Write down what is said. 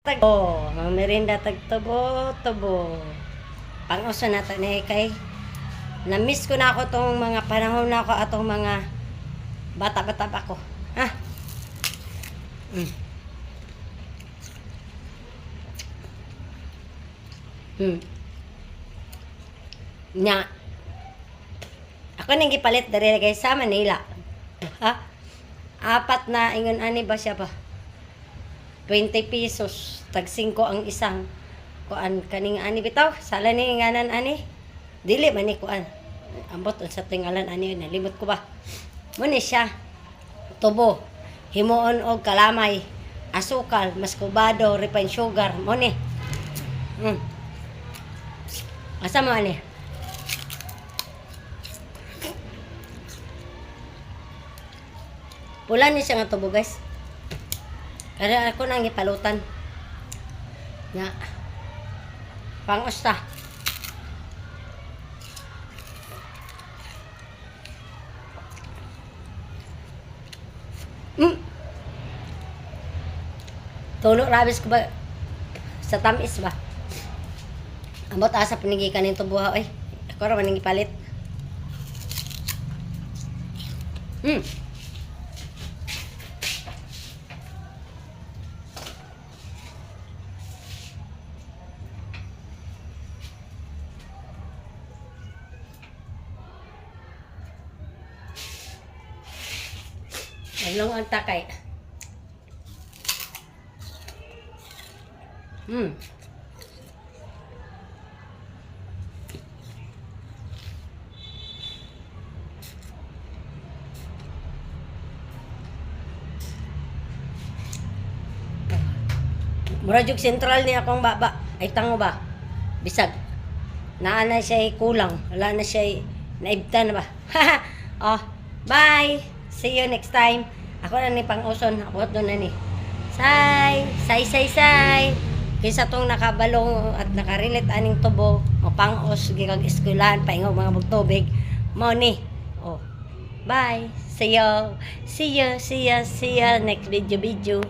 Mga merinda tagtubo-tubo. Pang-uso na to ni kay na-miss ko na ako tong mga panahon na ako atong mga bata-bata pa ko. Ha? Mm. Hmm. Nya. Ako nang gipalit diri kay sa Manila. Ha? Apat na ingon ani ba siya ba? 20 pesos, tag 5 ang isang kuan kaning ani bitaw, sala ni nganan ani. Dili man ni kuan. Ambot sa tingalan ani nalimot ko ba. Mo ni siya. Tubo, himuon og kalamay, asukal, maskubado, refined sugar, mo ni. Asa mo ani? Pula ni siya nga tubo, guys. Kaya ako nang ipalutan. Nga. Pang-usta. Tulog rabis ko ba sa tamis ba? Ambot asa panigi kanin tubuha oy. Ako ra man ipalit. Long ang takay. Mura jug sentral ni akong baba. Ay tango ba? Bisag. Naa na siya kulang. Wala na siya naibtan na ba? Oh, bye. See you next time. Ako na ni pang-uson. Ako doon na ni. Say. Kisa tong nakabalong at nakarilit aning tubo. O pang-us. Gikag eskwelahan. Paingog mga magtubig. Mo ni. Oh. Bye. See you. Next video.